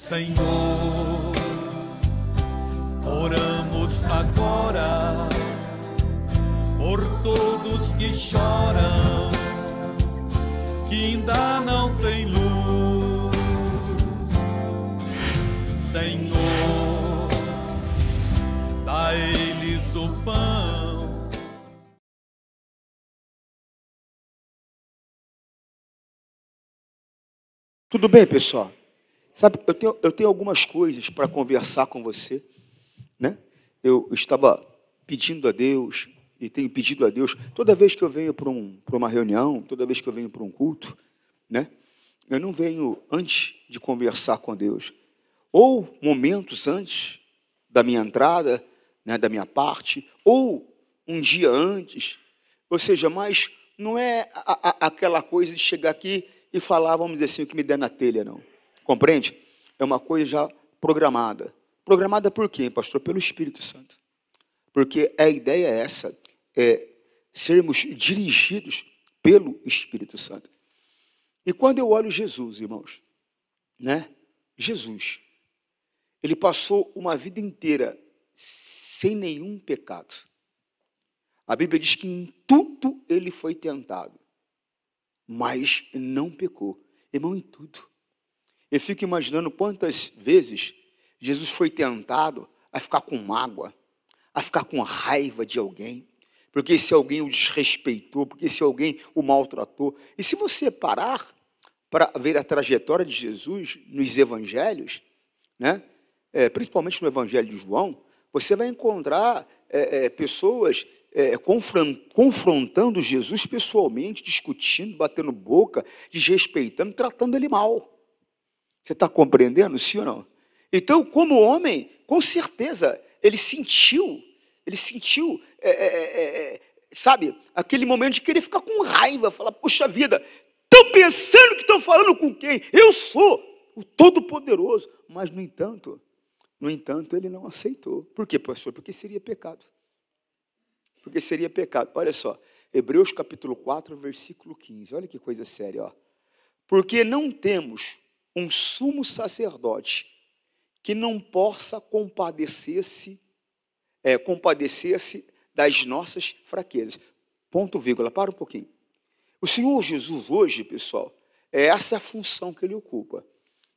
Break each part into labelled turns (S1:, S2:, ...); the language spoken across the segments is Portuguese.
S1: Senhor, oramos agora por todos que choram, que ainda não têm luz. Senhor, dá a eles o pão.
S2: Tudo bem, pessoal? Sabe, eu tenho algumas coisas para conversar com você, né? Eu estava pedindo a Deus, e tenho pedido a Deus, toda vez que eu venho para uma reunião, toda vez que eu venho para um culto, né? Eu não venho antes de conversar com Deus, ou momentos antes da minha entrada, né, da minha parte, ou um dia antes, ou seja, mas não é aquela coisa de chegar aqui e falar, vamos dizer assim, o que me der na telha, não. Compreende? É uma coisa já programada. Programada por quê, pastor? Pelo Espírito Santo. Porque a ideia é essa, é sermos dirigidos pelo Espírito Santo. E quando eu olho Jesus, irmãos, né? Jesus, ele passou uma vida inteira sem nenhum pecado. A Bíblia diz que em tudo ele foi tentado, mas não pecou. Irmão, em tudo. Eu fico imaginando quantas vezes Jesus foi tentado a ficar com mágoa, a ficar com raiva de alguém, porque esse alguém o desrespeitou, porque esse alguém o maltratou. E se você parar para ver a trajetória de Jesus nos evangelhos, né, principalmente no Evangelho de João, você vai encontrar pessoas confrontando Jesus pessoalmente, discutindo, batendo boca, desrespeitando, tratando ele mal. Você está compreendendo, sim ou não? Então, como homem, com certeza, ele sentiu, sabe, aquele momento de querer ficar com raiva, falar, puxa vida, estão pensando que estão falando com quem? Eu sou o Todo-Poderoso. Mas, no entanto, ele não aceitou. Por quê, pastor? Porque seria pecado. Porque seria pecado. Olha só, Hebreus capítulo 4, versículo 15. Olha que coisa séria, ó. Porque não temos um sumo sacerdote que não possa compadecer-se das nossas fraquezas. Ponto, vírgula, para um pouquinho. O Senhor Jesus hoje, pessoal, essa é a função que ele ocupa,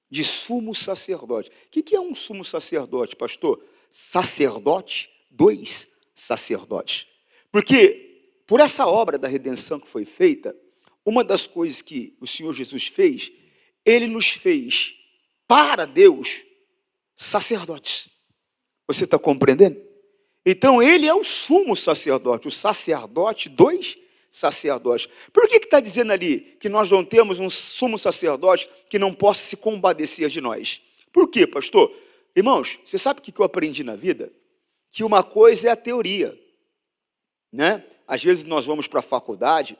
S2: de sumo sacerdote. O que é um sumo sacerdote, pastor? Sacerdote, dois sacerdotes. Porque, por essa obra da redenção que foi feita, uma das coisas que o Senhor Jesus fez, ele nos fez, para Deus, sacerdotes. Você está compreendendo? Então, ele é o sumo sacerdote, o sacerdote, dois sacerdotes. Por que está dizendo ali que nós não temos um sumo sacerdote que não possa se compadecer de nós? Por quê, pastor? Irmãos, você sabe o que eu aprendi na vida? Que uma coisa é a teoria, né? Às vezes nós vamos para a faculdade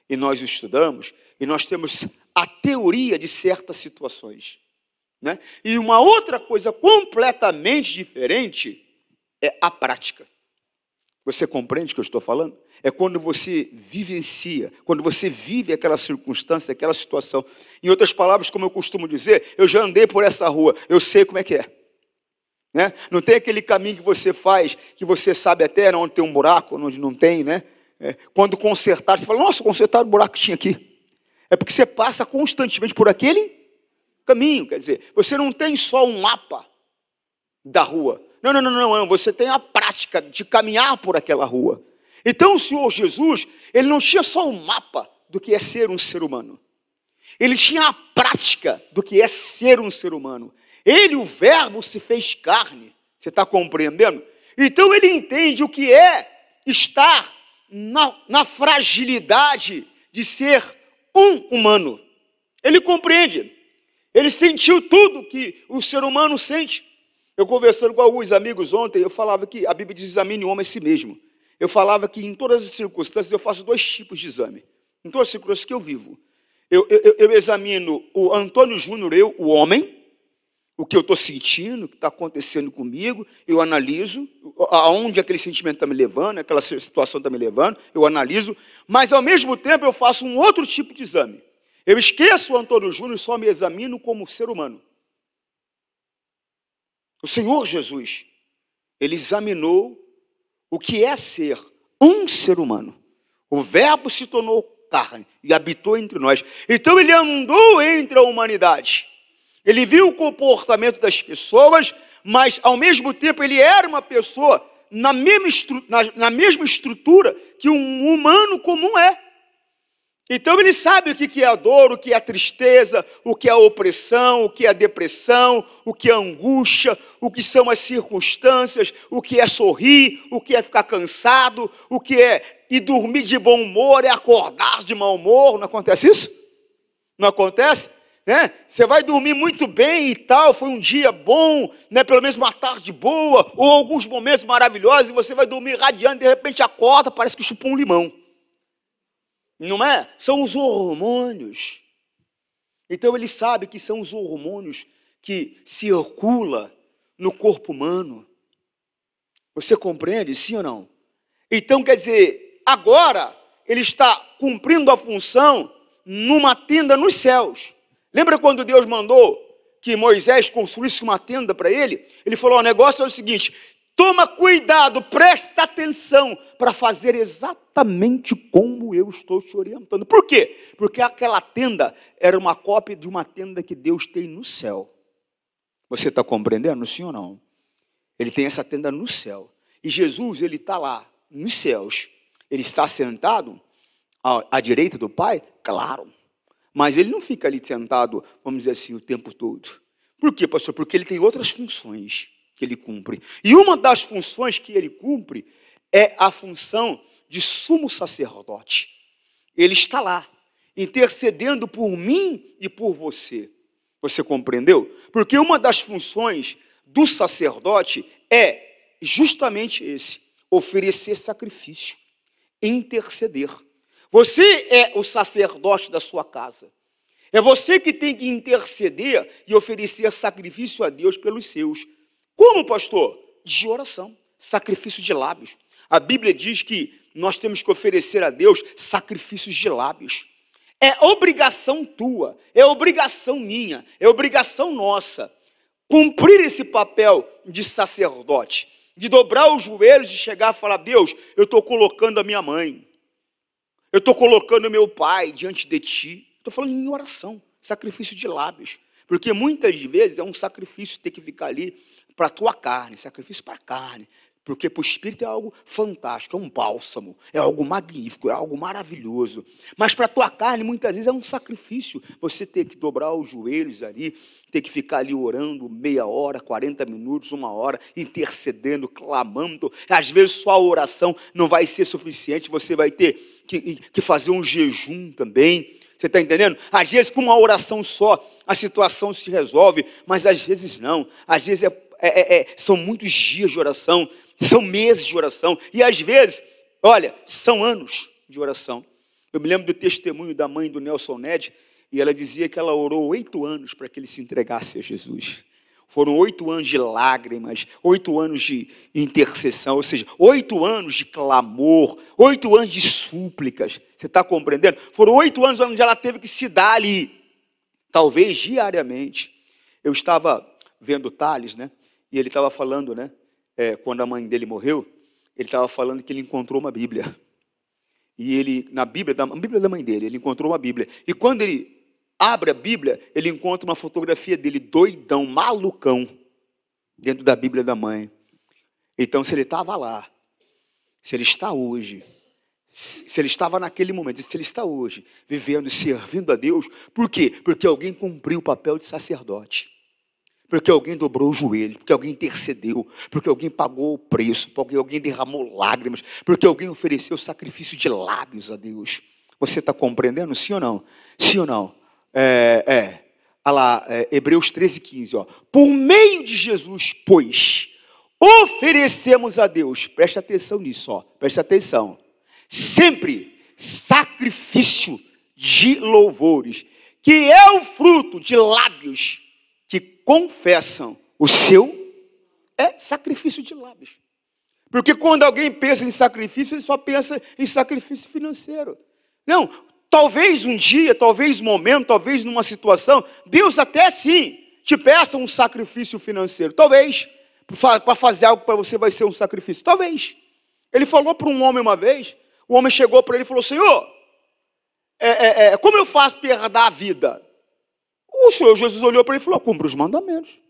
S2: e nós estudamos e nós temos a teoria de certas situações, né? E uma outra coisa completamente diferente é a prática. Você compreende o que eu estou falando? É quando você vivencia, quando você vive aquela circunstância, aquela situação. Em outras palavras, como eu costumo dizer, eu já andei por essa rua, eu sei como é que é. Né? Não tem aquele caminho que você faz, que você sabe até onde tem um buraco, onde não tem, né? Quando consertar, você fala, nossa, consertaram o buraco que tinha aqui. É porque você passa constantemente por aquele caminho, quer dizer, você não tem só um mapa da rua. Não, você tem a prática de caminhar por aquela rua. Então o Senhor Jesus, ele não tinha só um mapa do que é ser um ser humano. Ele tinha a prática do que é ser um ser humano. Ele, o Verbo, se fez carne. Você está compreendendo? Então ele entende o que é estar na fragilidade de ser um humano. Ele compreende. Ele sentiu tudo que o ser humano sente. Eu conversando com alguns amigos ontem, eu falava que a Bíblia diz, examine o homem a si mesmo. Eu falava que em todas as circunstâncias eu faço dois tipos de exame. Em todas as circunstâncias que eu vivo. Eu examino o Antônio Júnior, o homem, o que eu estou sentindo, o que está acontecendo comigo, eu analiso aonde aquele sentimento está me levando, aquela situação está me levando, eu analiso, mas ao mesmo tempo eu faço um outro tipo de exame. Eu esqueço o Antônio Júnior e só me examino como ser humano. O Senhor Jesus, ele examinou o que é ser um ser humano. O Verbo se tornou carne e habitou entre nós. Então ele andou entre a humanidade. Ele viu o comportamento das pessoas, mas ao mesmo tempo ele era uma pessoa na mesma estrutura que um humano comum é. Então ele sabe o que é a dor, o que é a tristeza, o que é a opressão, o que é a depressão, o que é a angústia, o que são as circunstâncias, o que é sorrir, o que é ficar cansado, o que é ir dormir de bom humor, é acordar de mau humor. Não acontece isso? Não acontece? Né? Você vai dormir muito bem e tal, foi um dia bom, né? Pelo menos uma tarde boa, ou alguns momentos maravilhosos, e você vai dormir radiante, de repente acorda, parece que chupou um limão. Não é? São os hormônios. Então ele sabe que são os hormônios que circulam no corpo humano. Você compreende, sim ou não? Então quer dizer, agora ele está cumprindo a função numa tenda nos céus. Lembra quando Deus mandou que Moisés construísse uma tenda para ele? Ele falou, o negócio é o seguinte, toma cuidado, presta atenção para fazer exatamente como eu estou te orientando. Por quê? Porque aquela tenda era uma cópia de uma tenda que Deus tem no céu. Você está compreendendo, sim ou não? Ele tem essa tenda no céu. E Jesus, ele está lá, nos céus. Ele está sentado à direita do Pai? Claro. Mas ele não fica ali sentado, vamos dizer assim, o tempo todo. Por quê, pastor? Porque ele tem outras funções que ele cumpre. E uma das funções que ele cumpre é a função de sumo sacerdote. Ele está lá, intercedendo por mim e por você. Você compreendeu? Porque uma das funções do sacerdote é justamente esse, oferecer sacrifício, interceder. Você é o sacerdote da sua casa. É você que tem que interceder e oferecer sacrifício a Deus pelos seus. Como, pastor? De oração, sacrifício de lábios. A Bíblia diz que nós temos que oferecer a Deus sacrifícios de lábios. É obrigação tua, é obrigação minha, é obrigação nossa. Cumprir esse papel de sacerdote, de dobrar os joelhos, de chegar e falar, Deus, eu estou colocando a minha mãe, eu estou colocando o meu pai diante de ti. Estou falando em oração, sacrifício de lábios. Porque muitas vezes é um sacrifício ter que ficar ali para a tua carne, sacrifício para a carne. Porque para o Espírito é algo fantástico, é um bálsamo, é algo magnífico, é algo maravilhoso. Mas para a tua carne, muitas vezes, é um sacrifício. Você ter que dobrar os joelhos ali, ter que ficar ali orando meia hora, 40 minutos, 1 hora, intercedendo, clamando. Às vezes só a oração não vai ser suficiente, você vai ter que fazer um jejum também. Você está entendendo? Às vezes com uma oração só a situação se resolve, mas às vezes não. Às vezes são muitos dias de oração, são meses de oração, e às vezes, olha, são anos de oração. Eu me lembro do testemunho da mãe do Nelson Ned, e ela dizia que ela orou 8 anos para que ele se entregasse a Jesus. Foram 8 anos de lágrimas, 8 anos de intercessão, ou seja, 8 anos de clamor, 8 anos de súplicas. Você está compreendendo? Foram 8 anos onde ela teve que se dar ali, talvez diariamente. Eu estava vendo o Thales, né? E ele estava falando, né? Quando a mãe dele morreu, ele estava falando que ele encontrou uma Bíblia. E ele, na Bíblia da mãe dele, ele encontrou uma Bíblia. E quando ele abre a Bíblia, ele encontra uma fotografia dele, doidão, malucão, dentro da Bíblia da mãe. Então, se ele estava lá, se ele está hoje, se ele estava naquele momento, se ele está hoje, vivendo e servindo a Deus, por quê? Porque alguém cumpriu o papel de sacerdote. Porque alguém dobrou o joelho, porque alguém intercedeu, porque alguém pagou o preço, porque alguém derramou lágrimas, porque alguém ofereceu sacrifício de lábios a Deus. Você está compreendendo? Sim ou não? Sim ou não? Olha lá, Hebreus 13:15, ó. Por meio de Jesus, pois, oferecemos a Deus, presta atenção nisso, ó, presta atenção, sempre sacrifício de louvores, que é o fruto de lábios que confessam o seu, sacrifício de lábios. Porque quando alguém pensa em sacrifício, ele só pensa em sacrifício financeiro. Não, talvez um dia, talvez um momento, talvez numa situação, Deus até sim te peça um sacrifício financeiro. Talvez, para fazer algo para você vai ser um sacrifício. Talvez. Ele falou para um homem uma vez, o homem chegou para ele e falou, Senhor, como eu faço para herdar a vida? O Senhor Jesus olhou para ele e falou, cumpra os mandamentos.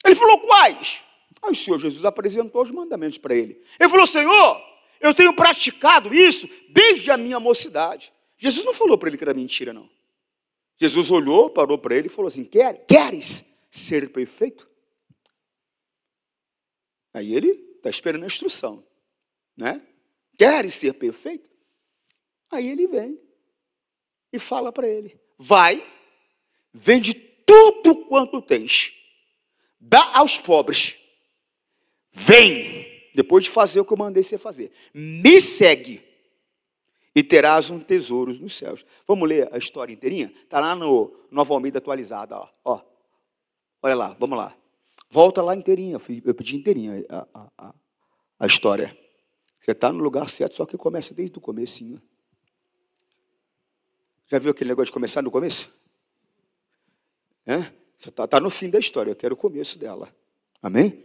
S2: Ele falou, quais? Aí o Senhor Jesus apresentou os mandamentos para ele. Ele falou, Senhor, eu tenho praticado isso desde a minha mocidade. Jesus não falou para ele que era mentira, não. Jesus olhou, parou para ele e falou assim, queres ser perfeito? Aí ele está esperando a instrução, né? Queres ser perfeito? Aí ele vem e fala para ele, vai, vende tudo quanto tens, dá aos pobres, vem, depois de fazer o que eu mandei você fazer, me segue e terás um tesouro nos céus. Vamos ler a história inteirinha? Está lá no Nova Almeida atualizada, ó. Olha lá, vamos lá. Volta lá inteirinha, eu pedi inteirinha a história. Você está no lugar certo, só que começa desde o comecinho. Já viu aquele negócio de começar no começo? Você está no fim da história, eu quero o começo dela. Amém?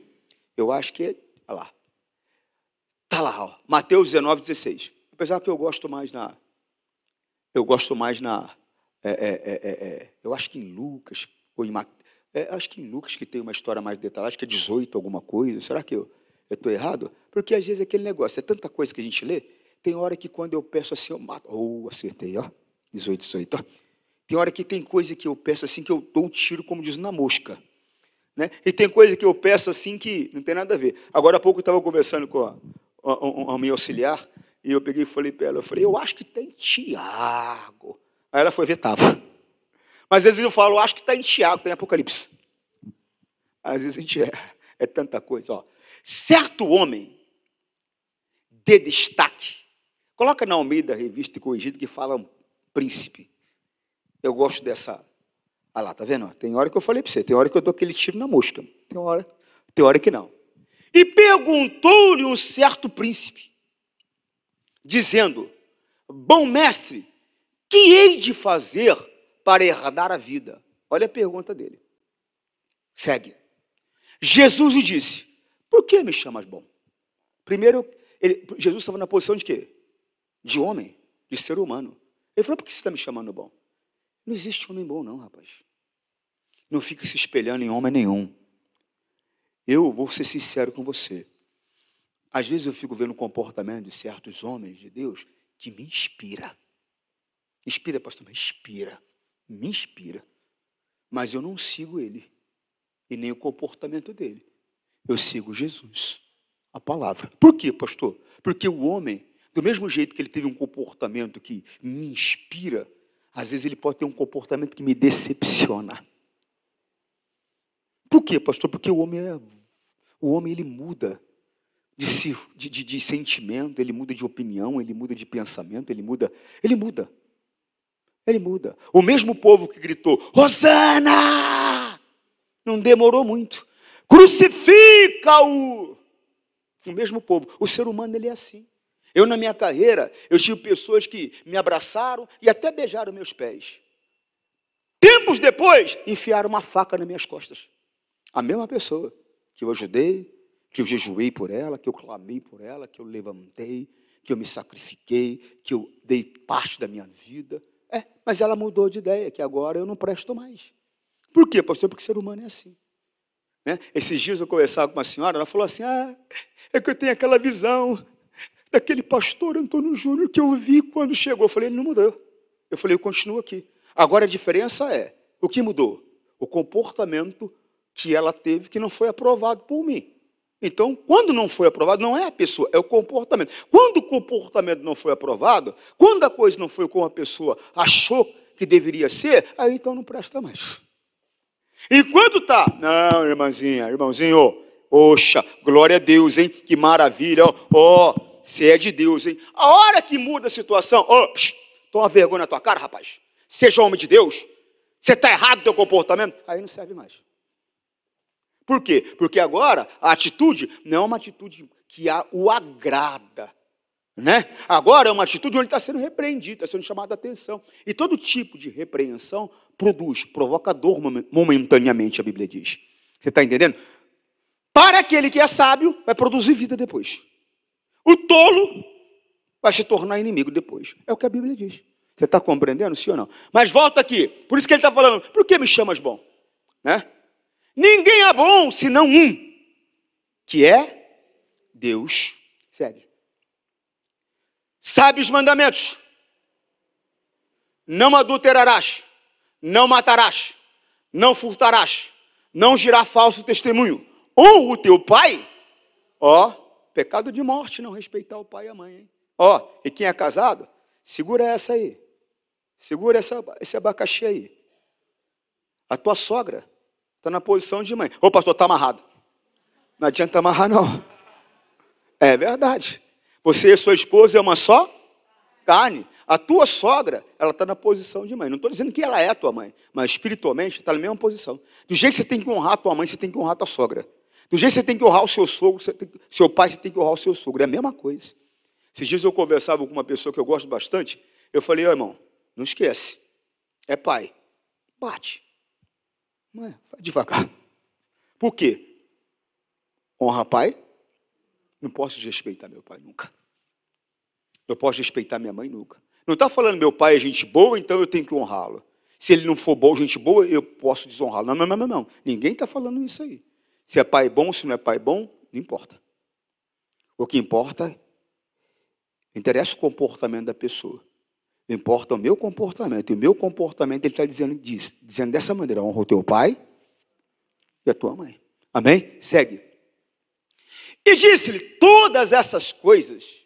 S2: Eu acho que olha lá. Está lá, ó, Mateus 19, 16. Apesar que eu gosto mais eu acho que em Lucas, ou em acho que em Lucas que tem uma história mais detalhada, acho que é 18 alguma coisa. Será que eu estou errado? Porque às vezes aquele negócio, é tanta coisa que a gente lê, tem hora que quando eu peço assim, eu mato. Acertei, ó. 18, ó. Tem hora que tem coisa que eu peço assim, que eu dou um tiro, como diz, na mosca. Né? E tem coisa que eu peço assim, que não tem nada a ver. Agora há pouco eu estava conversando com a minha auxiliar, e eu peguei e falei para ela, eu acho que tem Tiago. Aí ela foi ver, estava. Mas às vezes eu falo, eu acho que está em Tiago, tem Apocalipse. Às vezes a gente é tanta coisa. Ó. Certo homem de destaque, coloca na Almeida, revista e corrigida, que fala um príncipe. Eu gosto dessa. Ah lá, tá vendo? Tem hora que eu falei para você, tem hora que eu dou aquele tiro na mosca, tem hora que não. E perguntou-lhe um certo príncipe, dizendo, bom mestre, que hei de fazer para herdar a vida? Olha a pergunta dele. Segue. Jesus lhe disse, por que me chamas bom? Primeiro, Jesus estava na posição de quê? De homem, de ser humano. Ele falou, por que você está me chamando bom? Não existe homem bom não, rapaz. Não fique se espelhando em homem nenhum. Eu vou ser sincero com você. Às vezes eu fico vendo o comportamento de certos homens de Deus que me inspira. Inspira, pastor, me inspira. Mas eu não sigo ele e nem o comportamento dele. Eu sigo Jesus, a palavra. Por quê, pastor? Porque o homem, do mesmo jeito que ele teve um comportamento que me inspira, às vezes ele pode ter um comportamento que me decepciona. Por quê, pastor? Porque o homem ele muda de sentimento, ele muda de opinião, ele muda de pensamento, ele muda. O mesmo povo que gritou, Hosana! Não demorou muito. Crucifica-o! O mesmo povo. O ser humano, ele é assim. Eu, na minha carreira, eu tive pessoas que me abraçaram e até beijaram meus pés. Tempos depois, enfiaram uma faca nas minhas costas. A mesma pessoa que eu ajudei, que eu jejuei por ela, que eu clamei por ela, que eu levantei, que eu me sacrifiquei, que eu dei parte da minha vida. Mas ela mudou de ideia, que agora eu não presto mais. Por quê, pastor? Porque o ser humano é assim. Né? Esses dias eu conversava com uma senhora, ela falou assim, é que eu tenho aquela visão daquele pastor Antônio Júnior que eu vi quando chegou. Eu falei, ele não mudou. Eu falei, eu continuo aqui. Agora a diferença é, o que mudou? O comportamento que ela teve que não foi aprovado por mim. Então, quando não foi aprovado, não é a pessoa, é o comportamento. Quando o comportamento não foi aprovado, quando a coisa não foi como a pessoa achou que deveria ser, aí então não presta mais. Enquanto está, não, irmãozinho, oxa, glória a Deus, hein? Que maravilha, você é de Deus, hein? A hora que muda a situação, toma vergonha na tua cara, rapaz. Seja homem de Deus, você está errado no teu comportamento, aí não serve mais. Por quê? Porque agora a atitude não é uma atitude que o agrada. Né? Agora é uma atitude onde ele está sendo repreendido, está sendo chamado a atenção. E todo tipo de repreensão provoca dor momentaneamente, a Bíblia diz. Você está entendendo? Para aquele que é sábio, vai produzir vida depois. O tolo vai se tornar inimigo depois. É o que a Bíblia diz. Você está compreendendo, sim ou não? Mas volta aqui. Por isso que ele está falando, por que me chamas bom? Né? Ninguém é bom senão um, que é Deus. Segue. Sabe os mandamentos? Não adulterarás, não matarás, não furtarás, não girar falso testemunho. Honra o teu pai. Ó, pecado de morte, não respeitar o pai e a mãe. Hein? Ó, e quem é casado, segura essa aí. Segura esse abacaxi aí. A tua sogra está na posição de mãe. Ô pastor, está amarrado. Não adianta amarrar não. É verdade. Você e sua esposa é uma só carne. A tua sogra, ela está na posição de mãe. Não estou dizendo que ela é a tua mãe, mas espiritualmente está na mesma posição. Do jeito que você tem que honrar a tua mãe, você tem que honrar a tua sogra. Do jeito que você tem que honrar o seu sogro, seu pai, você tem que honrar o seu sogro. É a mesma coisa. Esses dias eu conversava com uma pessoa que eu gosto bastante. Eu falei, ó irmão, não esquece. É pai. Bate. Não é? Vai devagar. Por quê? Honra pai. Não posso desrespeitar meu pai nunca. Não posso respeitar minha mãe nunca. Não está falando meu pai é gente boa, então eu tenho que honrá-lo. Se ele não for bom, gente boa, eu posso desonrá-lo. Não. Ninguém está falando isso aí. Se é pai bom, se não é pai bom, não importa. O que importa, interessa o comportamento da pessoa. Importa o meu comportamento. E o meu comportamento, ele está dizendo dessa maneira, honra o teu pai e a tua mãe. Amém? Segue. E disse-lhe, todas essas coisas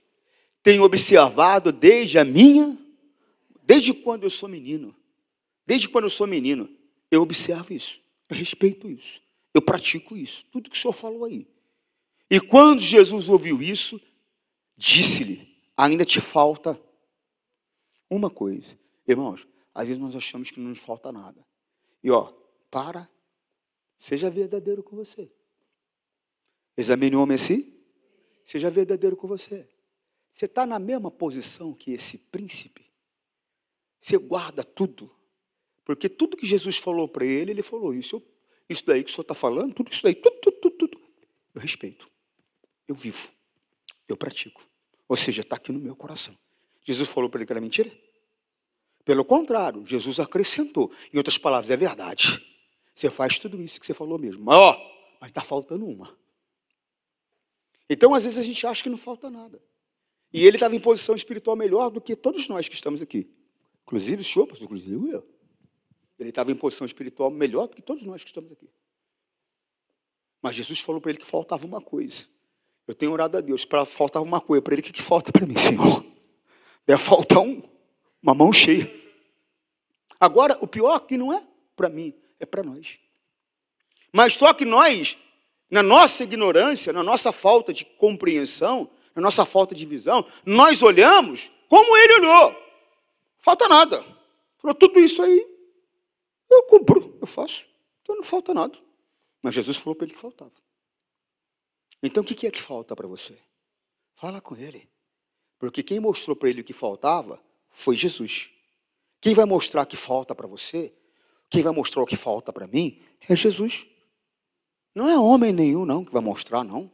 S2: tenho observado desde quando eu sou menino. Desde quando eu sou menino, eu observo isso, eu respeito isso, eu pratico isso, tudo que o Senhor falou aí. E quando Jesus ouviu isso, disse-lhe, ainda te falta uma coisa. Irmãos, às vezes nós achamos que não nos falta nada. E seja verdadeiro com você. Examine o homem assim, seja verdadeiro com você. Você está na mesma posição que esse príncipe. Você guarda tudo. Porque tudo que Jesus falou para ele, ele falou isso. Isso daí que o senhor está falando, tudo isso daí, tudo. Eu respeito. Eu vivo. Eu pratico. Ou seja, está aqui no meu coração. Jesus falou para ele que era mentira? Pelo contrário, Jesus acrescentou. Em outras palavras, é verdade. Você faz tudo isso que você falou mesmo. Mas está faltando uma. Então, às vezes, a gente acha que não falta nada. E ele estava em posição espiritual melhor do que todos nós que estamos aqui. Inclusive o senhor, inclusive eu. Ele estava em posição espiritual melhor do que todos nós que estamos aqui. Mas Jesus falou para ele que faltava uma coisa. Eu tenho orado a Deus para faltar uma coisa para ele. O que falta para mim, Senhor? Deve faltar uma mão cheia. Agora, o pior que não é para mim, é para nós. Mas só que nós, na nossa ignorância, na nossa falta de compreensão, na nossa falta de visão, nós olhamos como ele olhou. Falta nada. Falou, tudo isso aí, eu cumpro, eu faço. Então não falta nada. Mas Jesus falou para ele que faltava. Então o que é que falta para você? Fala com ele. Porque quem mostrou para ele o que faltava foi Jesus. Quem vai mostrar que falta para você, quem vai mostrar o que falta para mim, é Jesus. Não é homem nenhum, não, que vai mostrar, não.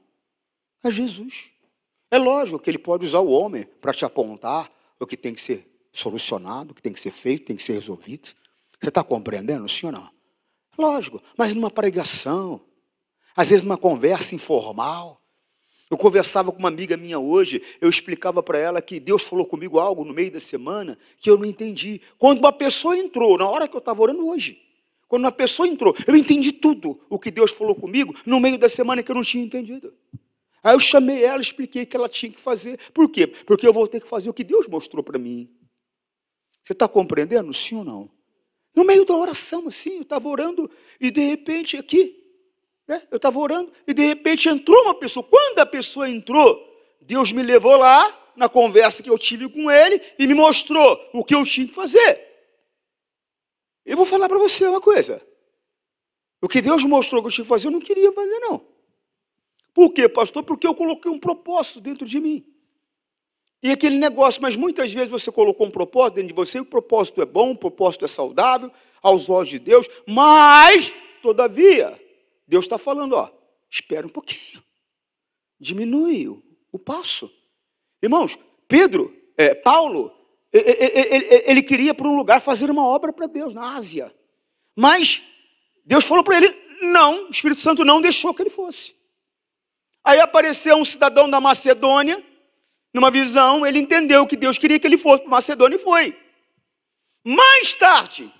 S2: É Jesus. É lógico que ele pode usar o homem para te apontar o que tem que ser solucionado, o que tem que ser feito, tem que ser resolvido. Você está compreendendo, sim ou não? Lógico, mas numa pregação, às vezes numa conversa informal. Eu conversava com uma amiga minha hoje, eu explicava para ela que Deus falou comigo algo no meio da semana que eu não entendi. Quando uma pessoa entrou, na hora que eu estava orando hoje, quando uma pessoa entrou, eu entendi tudo o que Deus falou comigo no meio da semana que eu não tinha entendido. Aí eu chamei ela, expliquei o que ela tinha que fazer. Por quê? Porque eu vou ter que fazer o que Deus mostrou para mim. Você está compreendendo, sim ou não? No meio da oração, assim, eu estava orando e de repente aqui, eu estava orando e de repente entrou uma pessoa. Quando a pessoa entrou, Deus me levou lá na conversa que eu tive com ele e me mostrou o que eu tinha que fazer. Eu vou falar para você uma coisa. O que Deus mostrou que eu tinha que fazer, eu não queria fazer, não. Por quê, pastor? Porque eu coloquei um propósito dentro de mim. E aquele negócio, mas muitas vezes você colocou um propósito dentro de você, e o propósito é bom, o propósito é saudável, aos olhos de Deus, mas, todavia, Deus está falando, ó, espera um pouquinho, diminui o passo. Irmãos, Paulo, ele queria para um lugar fazer uma obra para Deus, na Ásia, mas Deus falou para ele, não, o Espírito Santo não deixou que ele fosse. Aí apareceu um cidadão da Macedônia, numa visão, ele entendeu que Deus queria que ele fosse para Macedônia e foi. Mais tarde,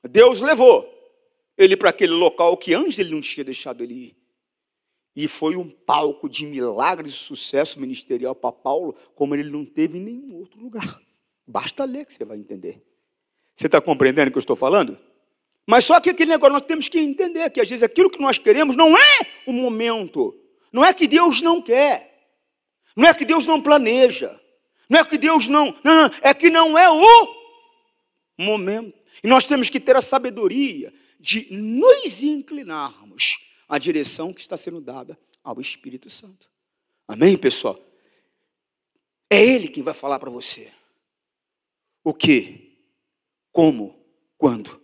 S2: Deus levou ele para aquele local que antes ele não tinha deixado ele ir. E foi um palco de milagres e sucesso ministerial para Paulo, como ele não teve em nenhum outro lugar. Basta ler que você vai entender. Você está compreendendo o que eu estou falando? Mas só que aquele negócio nós temos que entender, que às vezes aquilo que nós queremos não é o momento. Não é que Deus não quer. Não é que Deus não planeja. Não é que Deus não, é que não é o momento. E nós temos que ter a sabedoria de nos inclinarmos à direção que está sendo dada ao Espírito Santo. Amém, pessoal? É Ele que vai falar para você. O que? Como? Quando?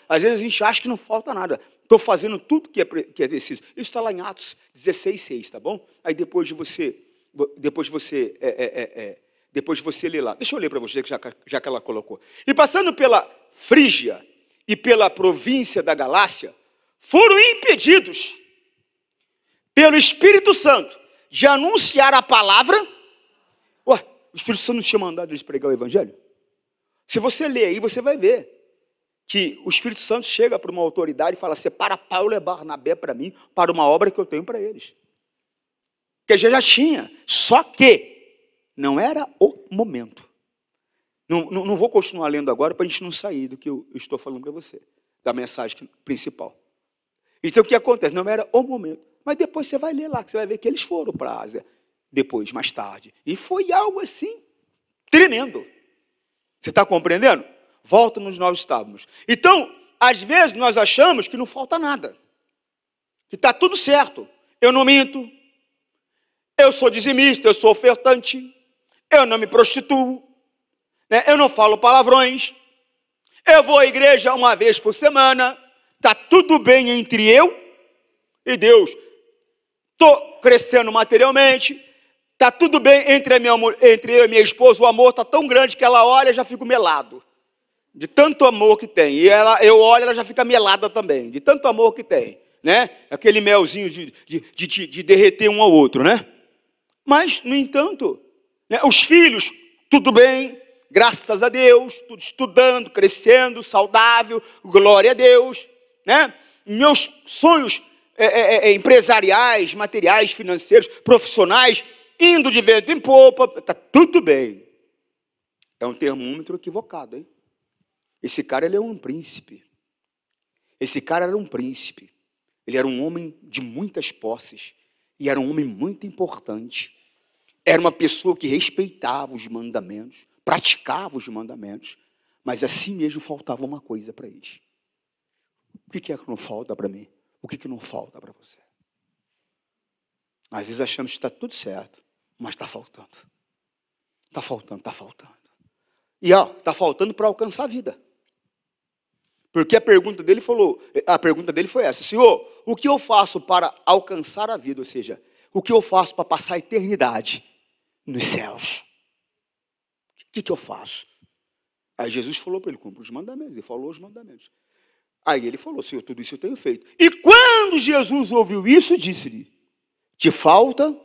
S2: Às vezes a gente acha que não falta nada. Estou fazendo tudo que é preciso. Isso está lá em Atos 16:6, tá bom? Aí depois de você ler lá. Deixa eu ler para você, já que ela colocou. E passando pela Frígia e pela província da Galácia, foram impedidos pelo Espírito Santo de anunciar a palavra. Ué, o Espírito Santo não tinha mandado eles pregar o Evangelho? Se você ler aí, você vai ver que o Espírito Santo chega para uma autoridade e fala, separa Paulo e Barnabé para mim, para uma obra que eu tenho para eles. Que já tinha, só que não era o momento. Não vou continuar lendo agora para a gente não sair do que eu estou falando para você, da mensagem principal. Então o que acontece? Não era o momento. Mas depois você vai ler lá, que você vai ver que eles foram para a Ásia, depois, mais tarde. E foi algo assim, tremendo. Você está compreendendo? Volta onde nós estávamos. Então, às vezes nós achamos que não falta nada. Que está tudo certo. Eu não minto. Eu sou dizimista, eu sou ofertante. Eu não me prostituo. Né? Eu não falo palavrões. Eu vou à igreja uma vez por semana. Está tudo bem entre eu e Deus. Estou crescendo materialmente. Está tudo bem entre eu e minha esposa. O amor está tão grande que ela olha e já fico melado. De tanto amor que tem. E eu olho, ela já fica melada também. De tanto amor que tem. Né? Aquele melzinho de derreter um ao outro, né? Mas, no entanto, né, os filhos, tudo bem, graças a Deus, tudo estudando, crescendo, saudável, glória a Deus. Né? Meus sonhos empresariais, materiais, financeiros, profissionais, indo de vez em popa, está tudo bem. É um termômetro equivocado, hein? Esse cara, ele é um príncipe. Esse cara era um príncipe. Ele era um homem de muitas posses. E era um homem muito importante. Era uma pessoa que respeitava os mandamentos, praticava os mandamentos, mas assim mesmo faltava uma coisa para eles. O que é que não falta para mim? O que não falta para você? Às vezes achamos que está tudo certo, mas está faltando. Está faltando, está faltando. E está faltando para alcançar a vida. Porque a pergunta dele foi essa: Senhor, o que eu faço para alcançar a vida? Ou seja, o que eu faço para passar a eternidade nos céus? O que eu faço? Aí Jesus falou para ele: cumpre os mandamentos. Ele falou os mandamentos. Aí ele falou: Senhor, tudo isso eu tenho feito. E quando Jesus ouviu isso, disse-lhe: te falta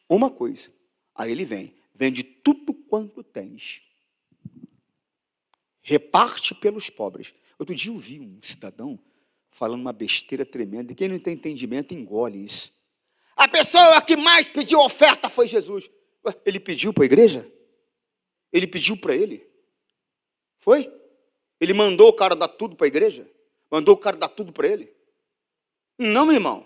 S2: uma coisa. Aí ele vem: vende tudo quanto tens, reparte pelos pobres. Outro dia eu vi um cidadão falando uma besteira tremenda, e quem não tem entendimento engole isso. A pessoa que mais pediu oferta foi Jesus. Ué, ele pediu para a igreja? Ele pediu para ele? Foi? Ele mandou o cara dar tudo para a igreja? Mandou o cara dar tudo para ele? Não, meu irmão.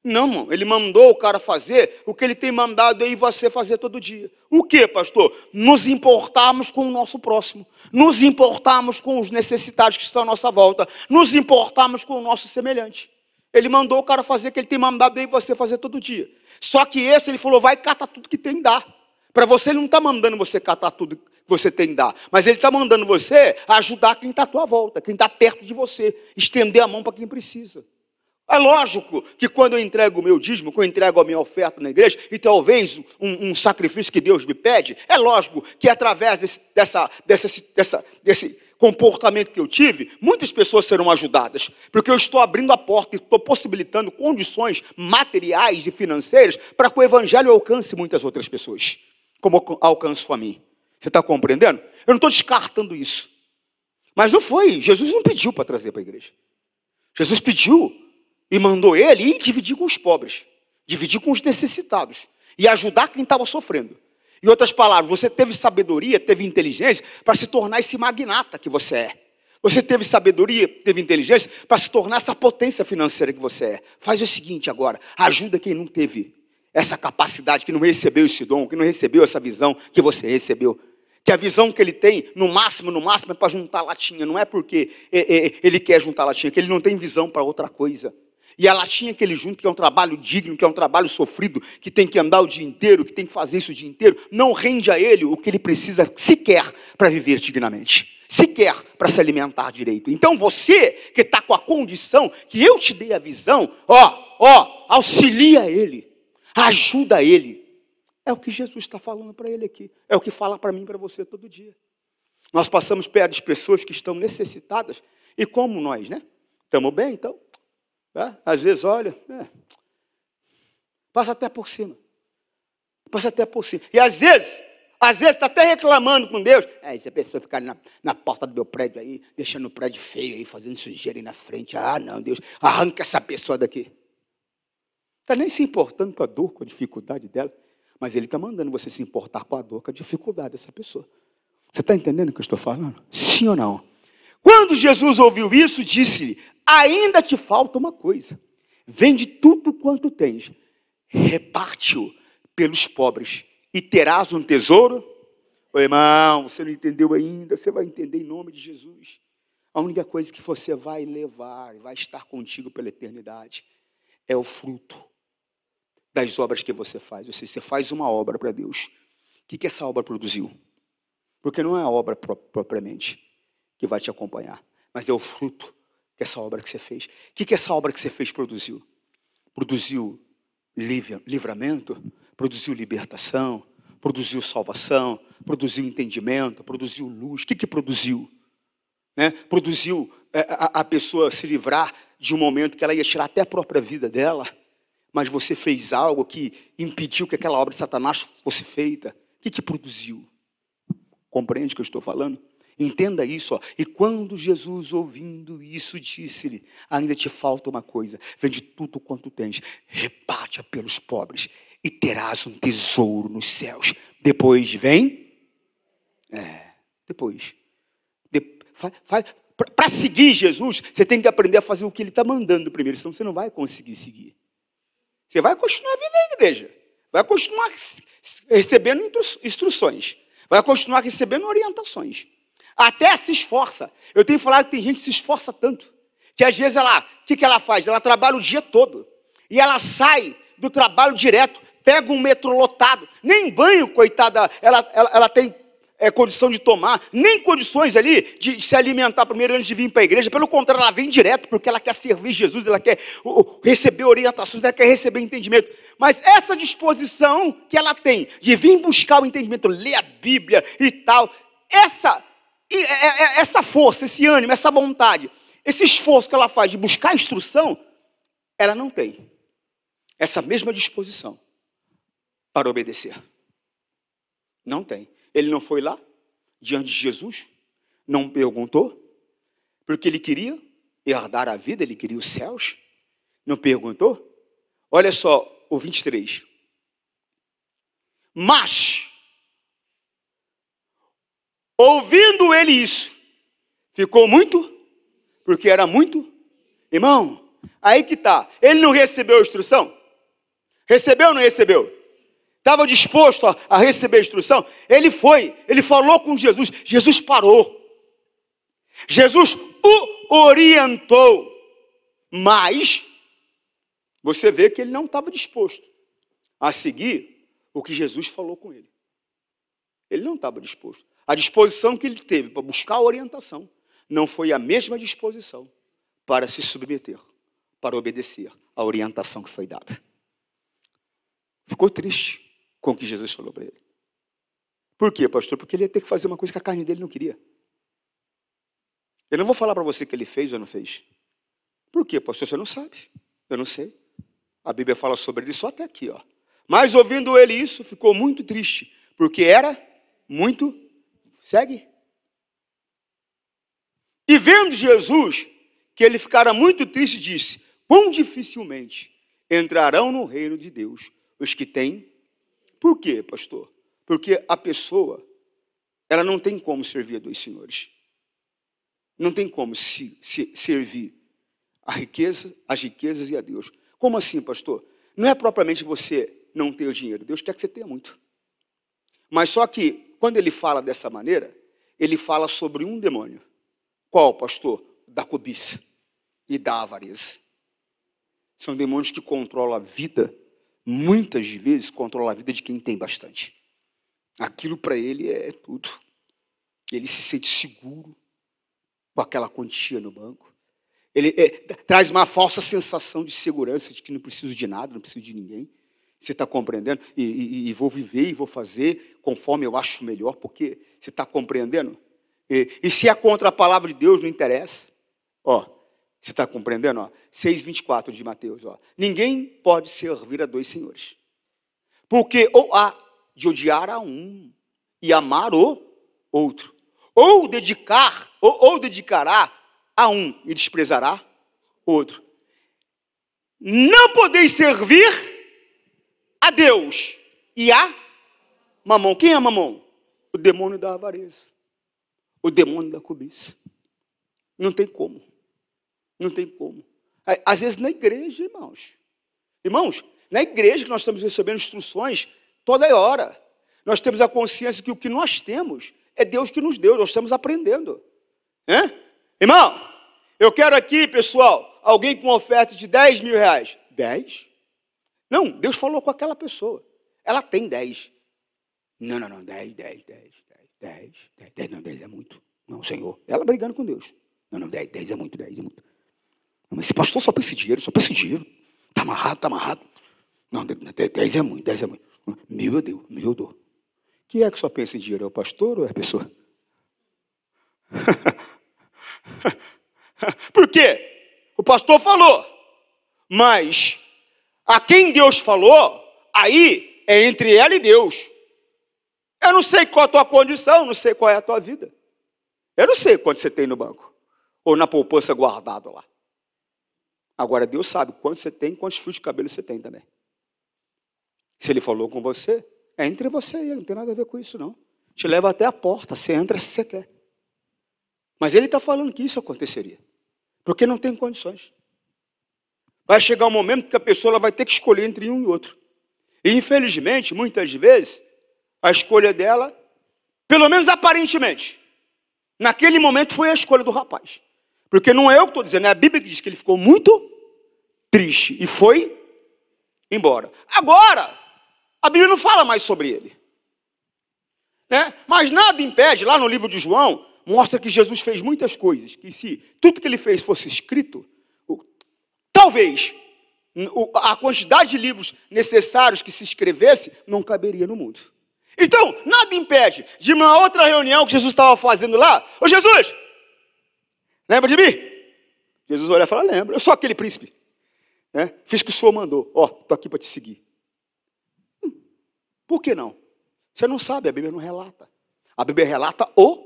S2: Não, irmão. Ele mandou o cara fazer o que ele tem mandado aí você fazer todo dia. O que, pastor? Nos importarmos com o nosso próximo. Nos importarmos com os necessitados que estão à nossa volta. Nos importarmos com o nosso semelhante. Ele mandou o cara fazer o que ele tem mandado bem você fazer todo dia. Só que esse, ele falou, vai catar tudo que tem que dar. Para você, ele não está mandando você catar tudo que você tem que dar. Mas ele está mandando você ajudar quem está à tua volta, quem está perto de você. Estender a mão para quem precisa. É lógico que quando eu entrego o meu dízimo, quando eu entrego a minha oferta na igreja, e talvez um sacrifício que Deus me pede, é lógico que através desse comportamento que eu tive, muitas pessoas serão ajudadas, porque eu estou abrindo a porta e estou possibilitando condições materiais e financeiras para que o evangelho alcance muitas outras pessoas, como alcanço a mim. Você está compreendendo? Eu não estou descartando isso. Mas não foi, Jesus não pediu para trazer para a igreja. Jesus pediu e mandou ele ir dividir com os pobres, dividir com os necessitados e ajudar quem estava sofrendo. Em outras palavras, você teve sabedoria, teve inteligência para se tornar esse magnata que você é. Você teve sabedoria, teve inteligência para se tornar essa potência financeira que você é. Faz o seguinte agora, ajuda quem não teve essa capacidade, que não recebeu esse dom, que não recebeu essa visão que você recebeu. Que a visão que ele tem, no máximo, é para juntar latinha. Não é porque ele quer juntar latinha, que ele não tem visão para outra coisa. E a latinha que ele junta, que é um trabalho digno, que é um trabalho sofrido, que tem que andar o dia inteiro, que tem que fazer isso o dia inteiro, não rende a ele o que ele precisa sequer para viver dignamente, sequer para se alimentar direito. Então você que está com a condição, que eu te dei a visão, auxilia ele, ajuda ele. É o que Jesus está falando para ele aqui, é o que fala para mim e para você todo dia. Nós passamos perto de pessoas que estão necessitadas, e como nós, né? Estamos bem, então? Às vezes, olha, passa até por cima. Passa até por cima. E às vezes está até reclamando com Deus. Se a pessoa ficar na porta do meu prédio aí, deixando o prédio feio aí, fazendo sujeira aí na frente. Não, Deus, arranca essa pessoa daqui. Está nem se importando com a dor, com a dificuldade dela. Mas ele está mandando você se importar com a dor, com a dificuldade dessa pessoa. Você está entendendo o que eu estou falando? Sim ou não? Quando Jesus ouviu isso, disse-lhe, ainda te falta uma coisa. Vende tudo quanto tens, reparte-o pelos pobres, e terás um tesouro. Ô irmão, você não entendeu ainda, você vai entender em nome de Jesus. A única coisa que você vai levar, vai estar contigo pela eternidade, é o fruto das obras que você faz. Ou seja, você faz uma obra para Deus. O que essa obra produziu? Porque não é a obra propriamente que vai te acompanhar, mas é o fruto que essa obra que você fez. O que essa obra que você fez produziu? Produziu livramento, produziu libertação, produziu salvação, produziu entendimento, produziu luz. O que produziu? Produziu a pessoa se livrar de um momento que ela ia tirar até a própria vida dela, mas você fez algo que impediu que aquela obra de Satanás fosse feita. O que produziu? Compreende o que eu estou falando? Entenda isso. E quando Jesus, ouvindo isso, disse-lhe, ainda te falta uma coisa, vende tudo quanto tens, reparte-a pelos pobres, e terás um tesouro nos céus. Depois vem. Depois. Para seguir Jesus, você tem que aprender a fazer o que ele está mandando primeiro, senão você não vai conseguir seguir. Você vai continuar vindo na igreja, vai continuar recebendo instruções, vai continuar recebendo orientações. Até se esforça. Eu tenho falado que tem gente que se esforça tanto, que às vezes o que ela faz? Ela trabalha o dia todo, e ela sai do trabalho direto, pega um metrô lotado, nem banho, coitada, ela tem condição de tomar, nem condições ali de se alimentar primeiro antes de vir para a igreja. Pelo contrário, ela vem direto, porque ela quer servir Jesus, ela quer receber orientações, ela quer receber entendimento. Mas essa disposição que ela tem de vir buscar o entendimento, ler a Bíblia e tal, essa força, esse ânimo, essa vontade, esse esforço que ela faz de buscar instrução, ela não tem essa mesma disposição para obedecer. Não tem. Ele não foi lá, diante de Jesus, não perguntou, porque ele queria herdar a vida, ele queria os céus, não perguntou. Olha só o 23. Mas, ouvindo ele isso, ficou muito, porque era muito. Irmão, aí que está. Ele não recebeu a instrução? Recebeu ou não recebeu? Estava disposto a receber a instrução? Ele foi, ele falou com Jesus. Jesus parou. Jesus o orientou. Mas você vê que ele não estava disposto a seguir o que Jesus falou com ele. Ele não estava disposto. A disposição que ele teve para buscar a orientação não foi a mesma disposição para se submeter, para obedecer à orientação que foi dada. Ficou triste com o que Jesus falou para ele. Por quê, pastor? Porque ele ia ter que fazer uma coisa que a carne dele não queria. Eu não vou falar para você que ele fez ou não fez. Por quê, pastor? Você não sabe. Eu não sei. A Bíblia fala sobre ele só até aqui, ó. Mas ouvindo ele isso, ficou muito triste, porque era muito... Segue. E vendo Jesus que ele ficara muito triste, disse: quão dificilmente entrarão no reino de Deus os que têm... Por quê, pastor? Porque a pessoa, ela não tem como servir a dois senhores. Não tem como servir as riquezas e a Deus. Como assim, pastor? Não é propriamente você não ter o dinheiro. Deus quer que você tenha muito. Mas só que, quando ele fala dessa maneira, ele fala sobre um demônio. Qual, pastor? Da cobiça e da avareza. São demônios que controlam a vida, muitas vezes controlam a vida de quem tem bastante. Aquilo para ele é tudo. Ele se sente seguro com aquela quantia no banco. Ele traz uma falsa sensação de segurança, de que não preciso de nada, não preciso de ninguém. Você está compreendendo? E vou viver e vou fazer conforme eu acho melhor, porque você está compreendendo? E se é contra a palavra de Deus, não interessa. Ó, você está compreendendo? Ó, 6:24 de Mateus. Ó. Ninguém pode servir a dois senhores. Porque ou há de odiar a um e amar o outro. Ou dedicará a um e desprezará o outro. Não podeis servir a Deus e a Mamon. Quem é Mamon? O demônio da avareza. O demônio da cobiça. Não tem como. Não tem como. Às vezes na igreja, irmãos. Irmãos, na igreja que nós estamos recebendo instruções toda hora. Nós temos a consciência que o que nós temos é Deus que nos deu. Nós estamos aprendendo. Irmão, eu quero aqui, pessoal, alguém com oferta de 10 mil reais. 10? Não, Deus falou com aquela pessoa. Ela tem 10. Não, 10, não, 10 é muito. Não, Senhor. Ela brigando com Deus. Não, 10 é muito, 10 é muito. Não, mas esse pastor só pensa em dinheiro, Está amarrado. Não, 10 é muito, 10 é muito. Mil eu dou. Quem é que só pensa em dinheiro? É o pastor ou é a pessoa? Por quê? O pastor falou. Mas a quem Deus falou, aí é entre ela e Deus. Eu não sei qual a tua condição, não sei qual é a tua vida. Eu não sei quanto você tem no banco. Ou na poupança guardado lá. Agora Deus sabe quanto você tem, quantos fios de cabelo você tem também. Se ele falou com você, é entre você e ele, não tem nada a ver com isso não. Te leva até a porta, você entra se você quer. Mas ele está falando que isso aconteceria. Porque não tem condições. Vai chegar um momento que a pessoa ela vai ter que escolher entre um e outro. E infelizmente, muitas vezes, a escolha dela, pelo menos aparentemente, naquele momento foi a escolha do rapaz. Porque não é eu que estou dizendo, é a Bíblia que diz que ele ficou muito triste e foi embora. Agora, a Bíblia não fala mais sobre ele. Mas nada impede, lá no livro de João, mostra que Jesus fez muitas coisas, que se tudo que ele fez fosse escrito, talvez a quantidade de livros necessários que se escrevesse não caberia no mundo. Então, nada impede de uma outra reunião que Jesus estava fazendo lá. Ô Jesus, lembra de mim? Jesus olha e fala, lembra, eu sou aquele príncipe. Fiz o que o Senhor mandou. Estou aqui para te seguir. Por que não? Você não sabe, a Bíblia não relata. A Bíblia relata o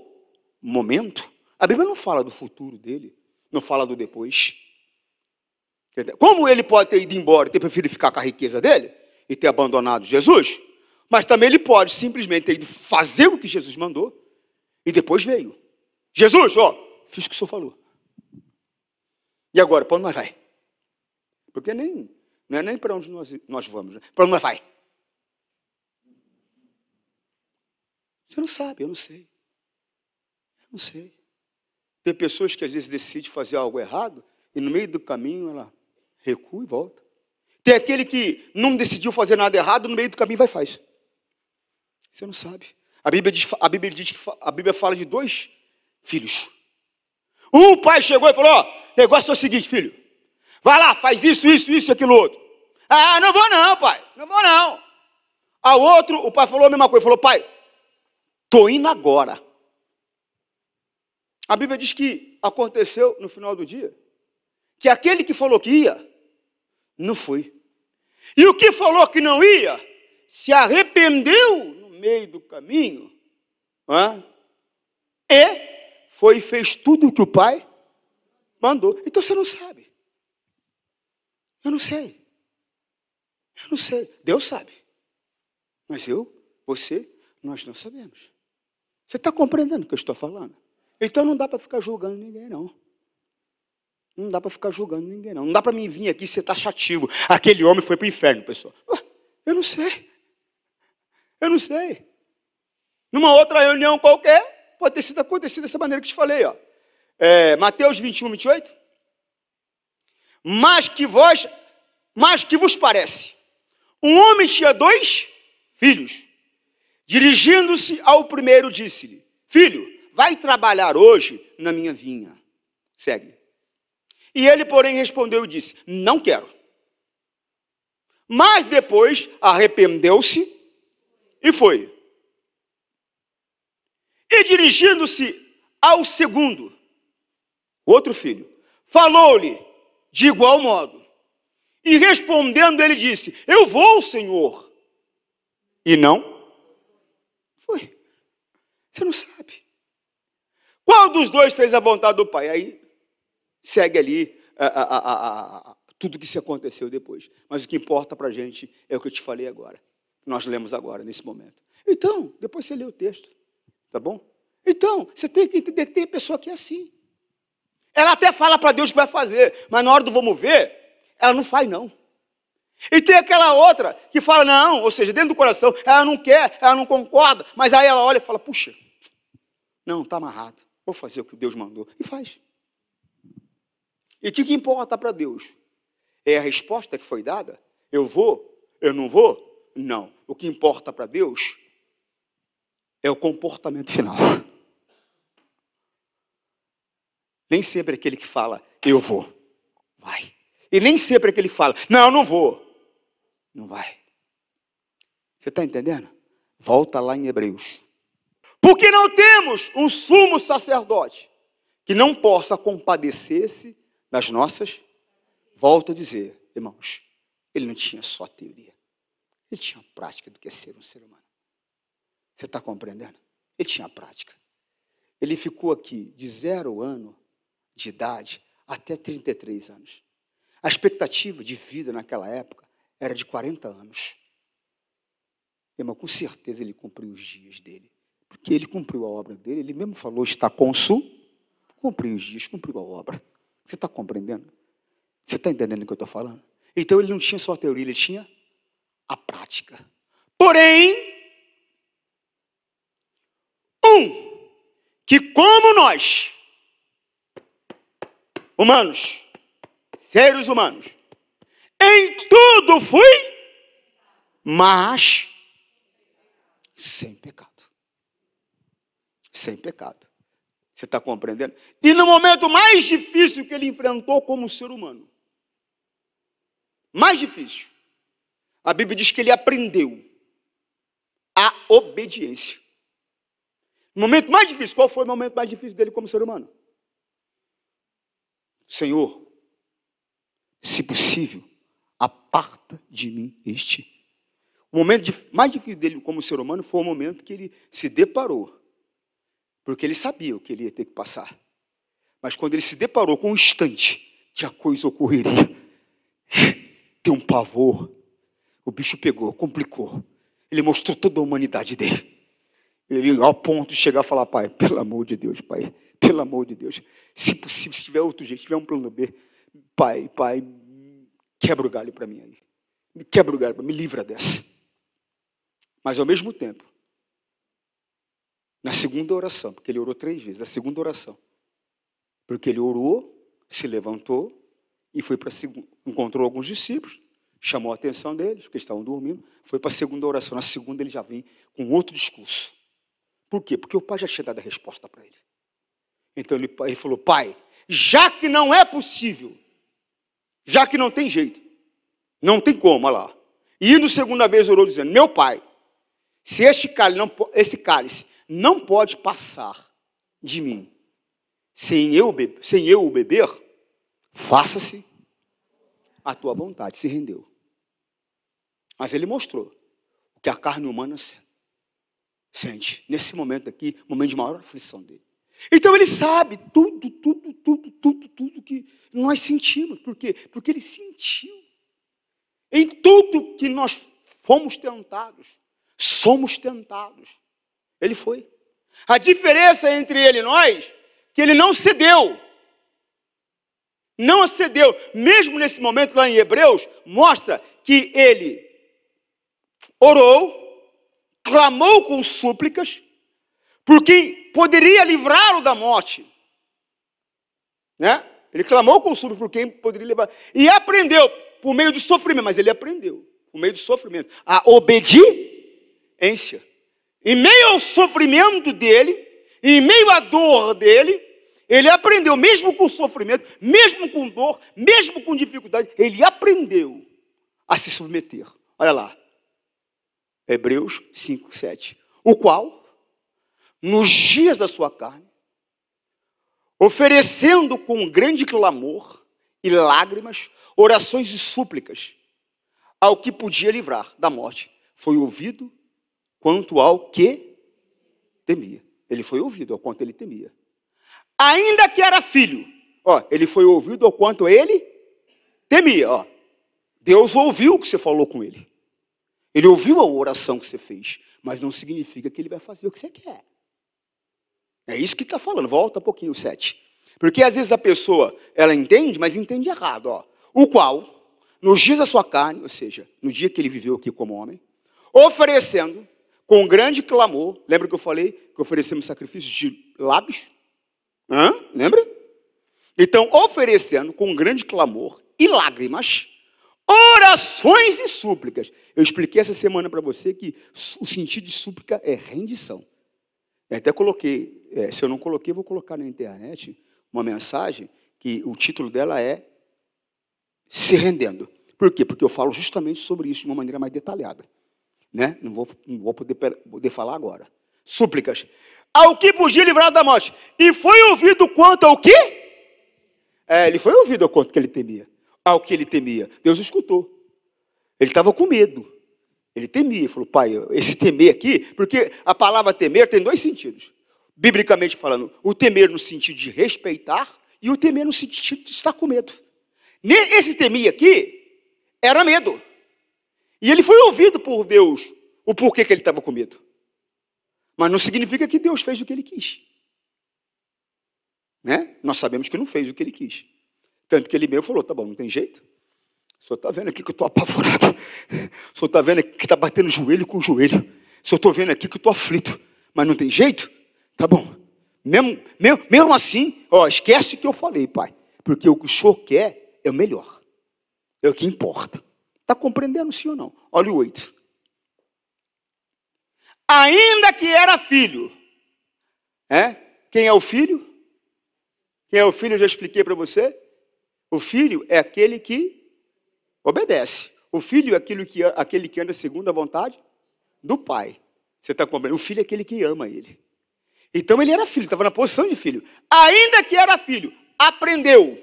S2: momento. A Bíblia não fala do futuro dele, não fala do depois. Como ele pode ter ido embora e ter preferido ficar com a riqueza dele e ter abandonado Jesus, mas também ele pode simplesmente ter ido fazer o que Jesus mandou e depois veio. Jesus, fiz o que o Senhor falou. E agora, para onde nós vai? Porque não é nem para onde nós vamos, né? Para onde nós vai? Você não sabe, eu não sei. Eu não sei. Tem pessoas que às vezes decidem fazer algo errado e no meio do caminho ela recua e volta. Tem aquele que não decidiu fazer nada errado, no meio do caminho vai e faz. Você não sabe. A Bíblia fala de 2 filhos. Um pai chegou e falou, ó, negócio é o seguinte, filho. Vai lá, faz isso, aquilo outro. Ah, não vou não, pai. Não vou não. Ao outro, o pai falou a mesma coisa. Falou, pai, tô indo agora. A Bíblia diz que aconteceu no final do dia, que aquele que falou que ia, não foi. E o que falou que não ia, se arrependeu no meio do caminho, e foi e fez tudo o que o pai mandou. Então você não sabe. Eu não sei. Deus sabe. Mas você, nós não sabemos. Você está compreendendo o que eu estou falando? Então não dá para ficar julgando ninguém, não. Não dá para ficar julgando ninguém, não. Não dá para mim vir aqui e ser taxativo. Aquele homem foi para o inferno, pessoal. Eu não sei. Numa outra reunião qualquer, pode ter sido acontecido dessa maneira que te falei, ó. Mateus 21, 28. Mas que vos parece? Um homem tinha 2 filhos. Dirigindo-se ao primeiro, disse-lhe, filho, vai trabalhar hoje na minha vinha. Segue. E ele, porém, respondeu e disse, não quero. Mas depois arrependeu-se e foi. E dirigindo-se ao segundo, outro filho, falou-lhe de igual modo. E respondendo, ele disse, eu vou, Senhor. E não foi. Você não sabe. Qual dos 2 fez a vontade do pai? Aí segue ali tudo que se aconteceu depois. Mas o que importa para a gente é o que eu te falei agora. Nós lemos agora, nesse momento. Então, depois você lê o texto. Tá bom? Então, você tem que entender que tem pessoa que é assim. Ela até fala para Deus o que vai fazer, mas na hora do vamos ver, ela não faz, não. E tem aquela outra que fala, não, ou seja, dentro do coração, ela não quer, ela não concorda, mas aí ela olha e fala, puxa, não, está amarrado, vou fazer o que Deus mandou. E faz. E o que importa para Deus? É a resposta que foi dada? Eu vou? Eu não vou? Não. O que importa para Deus é o comportamento final. Nem sempre aquele que fala, eu vou, vai. E nem sempre aquele que fala, não, não vou, não vai. Você está entendendo? Volta lá em Hebreus. Porque não temos um sumo sacerdote que não possa compadecer-se das nossas. Volto a dizer, irmãos, ele não tinha só teoria. Ele tinha prática do que é ser um ser humano. Você está compreendendo? Ele tinha prática. Ele ficou aqui de 0 ano de idade até 33 anos. A expectativa de vida naquela época era de 40 anos. Irmão, com certeza ele cumpriu os dias dele. Porque ele cumpriu a obra dele. Ele mesmo falou, está cumpriu os dias, cumpriu a obra. Você está compreendendo? Você está entendendo o que eu estou falando? Então ele não tinha só a teoria, ele tinha a prática. Porém, que como nós, humanos, seres humanos, em tudo fui, mas sem pecado. Sem pecado. Você está compreendendo? E no momento mais difícil que ele enfrentou como ser humano, mais difícil, a Bíblia diz que ele aprendeu a obediência. No momento mais difícil, qual foi o momento mais difícil dele como ser humano? Senhor, se possível, aparta de mim este. O momento mais difícil dele como ser humano foi o momento que ele se deparou, porque ele sabia o que ele ia ter que passar. Mas quando ele se deparou com um instante que a coisa ocorreria, tem um pavor, o bicho pegou, complicou. Ele mostrou toda a humanidade dele. Ele, ao ponto de chegar a falar, pai, pelo amor de Deus, pai, pelo amor de Deus, se possível, se tiver outro jeito, se tiver um plano B, pai, quebra o galho para mim aí. Quebra o galho para mim, me livra dessa. Mas ao mesmo tempo, na segunda oração, porque ele orou 3 vezes, na segunda oração, porque ele orou, se levantou e foi para encontrou alguns discípulos, Chamou a atenção deles, porque eles estavam dormindo. Foi para a segunda oração. Na segunda ele já vem com outro discurso. Por quê? Porque o pai já tinha dado a resposta para ele. Então ele falou, pai, já que não é possível, já que não tem jeito, não tem como, olha lá. E no segunda vez orou dizendo, meu pai, se esse cálice não pode passar de mim sem eu o beber, faça-se a tua vontade. Se rendeu. Mas ele mostrou o que a carne humana sente. Nesse momento aqui, momento de maior aflição dele. Então ele sabe tudo que nós sentimos. Por quê? Porque ele sentiu. Em tudo que nós fomos tentados, somos tentados. Ele foi. A diferença entre ele e nós, que ele não cedeu. Não cedeu. Mesmo nesse momento lá em Hebreus, mostra que ele orou, clamou com súplicas, por quem poderia livrá-lo da morte. Né? Ele clamou com súplicas por quem poderia livrar. E aprendeu, por meio do sofrimento, mas ele aprendeu, por meio do sofrimento, a obediência. Em meio ao sofrimento dele, em meio à dor dele, ele aprendeu, mesmo com sofrimento, mesmo com dor, mesmo com dificuldade, ele aprendeu a se submeter. Olha lá, Hebreus 5, 7. O qual, nos dias da sua carne, oferecendo com grande clamor e lágrimas, orações e súplicas, ao que podia livrar da morte, foi ouvido quanto ao que temia. Ele foi ouvido ao quanto ele temia. Ainda que era filho, ele foi ouvido ao quanto ele temia. Deus ouviu o que você falou com ele. Ele ouviu a oração que você fez, mas não significa que ele vai fazer o que você quer. É isso que está falando. Volta um pouquinho o 7. Porque às vezes a pessoa, ela entende, mas entende errado. O qual, nos dias da sua carne, ou seja, no dia que ele viveu aqui como homem, oferecendo com grande clamor, lembra que eu falei que oferecemos sacrifícios de lábios? Lembra? Então, oferecendo com grande clamor e lágrimas, orações e súplicas. Eu expliquei essa semana para você que o sentido de súplica é rendição. Eu até coloquei, se eu não coloquei, eu vou colocar na internet uma mensagem que o título dela é Se Rendendo. Por quê? Porque eu falo justamente sobre isso de uma maneira mais detalhada. Né? Não vou poder falar agora. Súplicas. Ao que podia livrar da morte. E foi ouvido quanto ao quê? Ele foi ouvido ao quanto que ele temia. Ao que ele temia. Deus escutou. Ele estava com medo. Ele temia. Ele falou, pai, esse temer aqui, porque a palavra temer tem dois sentidos. Biblicamente falando, o temer no sentido de respeitar e o temer no sentido de estar com medo. Esse temer aqui era medo. E ele foi ouvido por Deus o porquê que ele estava com medo. Mas não significa que Deus fez o que ele quis. Né? Nós sabemos que não fez o que ele quis. Tanto que ele mesmo falou, tá bom, não tem jeito. O senhor está vendo aqui que eu estou apavorado. O senhor está vendo aqui que está batendo joelho com joelho. O senhor está vendo aqui que eu estou aflito. Mas não tem jeito? Tá bom. Mesmo assim, esquece o que eu falei, pai. Porque o que o senhor quer é o melhor. É o que importa. Está compreendendo, sim ou não? Olha o 8. Ainda que era filho. Quem é o filho? Quem é o filho, eu já expliquei para você. O filho é aquele que obedece. O filho é aquele que anda segundo a vontade do pai. Você está compreendendo? O filho é aquele que ama ele. Então ele era filho, estava na posição de filho. Ainda que era filho, aprendeu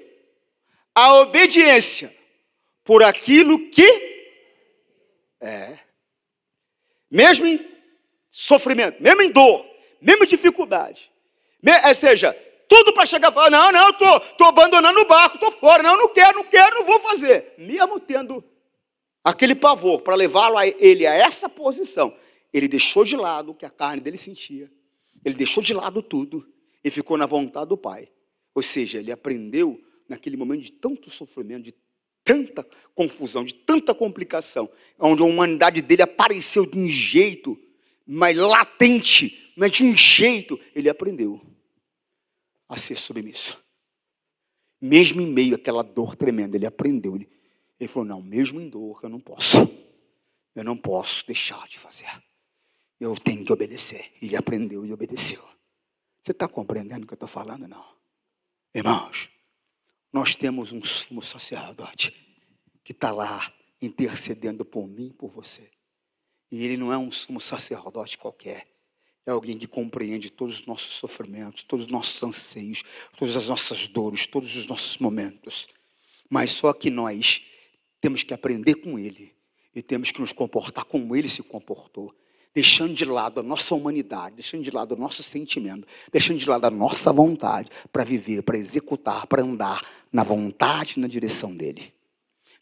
S2: a obediência por aquilo que mesmo em sofrimento, mesmo em dor, mesmo em dificuldade. Ou seja, tudo para chegar e falar, não, estou abandonando o barco, estou fora, não quero, não vou fazer. Mesmo tendo aquele pavor para levá-lo a essa posição, ele deixou de lado o que a carne dele sentia. Ele deixou de lado tudo e ficou na vontade do Pai. Ou seja, ele aprendeu naquele momento de tanto sofrimento, de tanta confusão, de tanta complicação, onde a humanidade dele apareceu de um jeito mais latente, mas de um jeito, ele aprendeu a ser submisso. Mesmo em meio àquela dor tremenda, ele aprendeu. Ele falou, não, mesmo em dor, eu não posso. Eu não posso deixar de fazer. Eu tenho que obedecer. Ele aprendeu e obedeceu. Você está compreendendo o que eu estou falando? Não. Irmãos, nós temos um sumo sacerdote que está lá intercedendo por mim e por você. E ele não é um sumo sacerdote qualquer. É alguém que compreende todos os nossos sofrimentos, todos os nossos anseios, todas as nossas dores, todos os nossos momentos. Mas só que nós temos que aprender com ele e temos que nos comportar como ele se comportou, deixando de lado a nossa humanidade, deixando de lado o nosso sentimento, deixando de lado a nossa vontade para viver, para executar, para andar na vontade e na direção dele.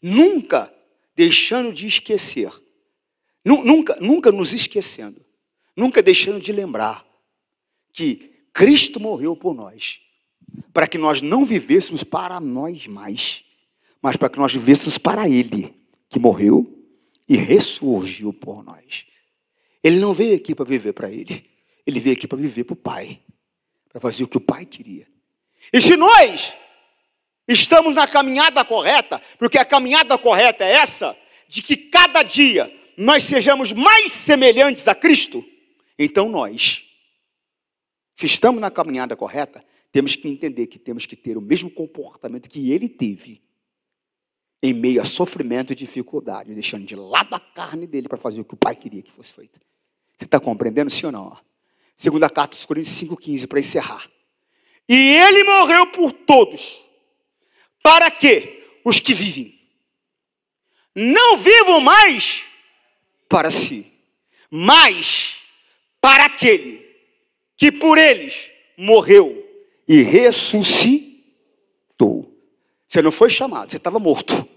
S2: Nunca deixando de esquecer, nunca nos esquecendo, nunca deixando de lembrar que Cristo morreu por nós, para que nós não vivêssemos para nós mais, mas para que nós vivêssemos para Ele, que morreu e ressurgiu por nós. Ele não veio aqui para viver para Ele, Ele veio aqui para viver para o Pai, para fazer o que o Pai queria. E se nós estamos na caminhada correta, porque a caminhada correta é essa, de que cada dia nós sejamos mais semelhantes a Cristo, então nós, se estamos na caminhada correta, temos que entender que temos que ter o mesmo comportamento que Ele teve, em meio a sofrimento e dificuldade, deixando de lado a carne dele para fazer o que o Pai queria que fosse feito. Você está compreendendo, sim ou não? Segunda carta dos Coríntios 5,15, para encerrar. E ele morreu por todos, para que os que vivem não vivam mais para si, mas para aquele que por eles morreu e ressuscitou. Você não foi chamado, você estava morto.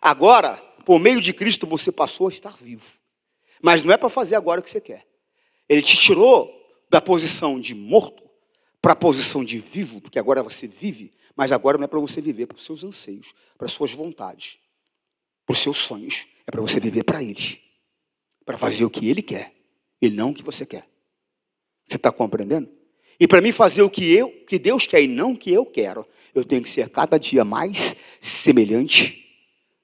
S2: Agora, por meio de Cristo, você passou a estar vivo. Mas não é para fazer agora o que você quer. Ele te tirou da posição de morto para a posição de vivo, porque agora você vive, mas agora não é para você viver para os seus anseios, para as suas vontades, para os seus sonhos. É para você viver para Ele, para fazer o que Ele quer, e não o que você quer. Você está compreendendo? E para mim fazer o que Deus quer e não o que eu quero, eu tenho que ser cada dia mais semelhante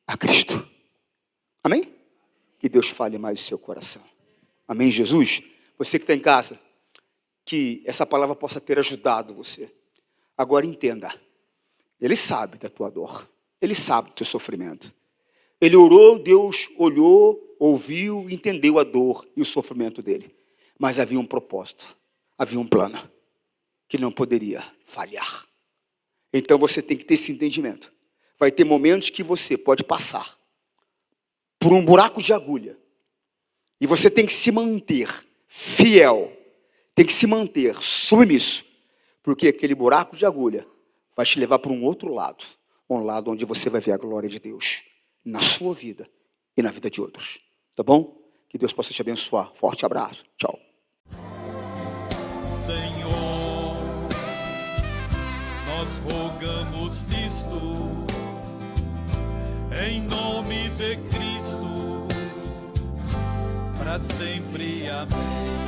S2: a Cristo. Amém? Que Deus fale mais no seu coração. Amém, Jesus? Você que está em casa, que essa palavra possa ter ajudado você. Agora entenda, Ele sabe da tua dor, Ele sabe do teu sofrimento. Ele orou, Deus olhou, ouviu, entendeu a dor e o sofrimento dele. Mas havia um propósito, havia um plano que não poderia falhar. Então você tem que ter esse entendimento. Vai ter momentos que você pode passar por um buraco de agulha. E você tem que se manter fiel. Tem que se manter submisso. Porque aquele buraco de agulha vai te levar para um outro lado. Um lado onde você vai ver a glória de Deus. Na sua vida e na vida de outros. Tá bom? Que Deus possa te abençoar. Forte abraço. Tchau.
S1: Senhor, nós rogamos isto em nome de Cristo, para sempre. Amém.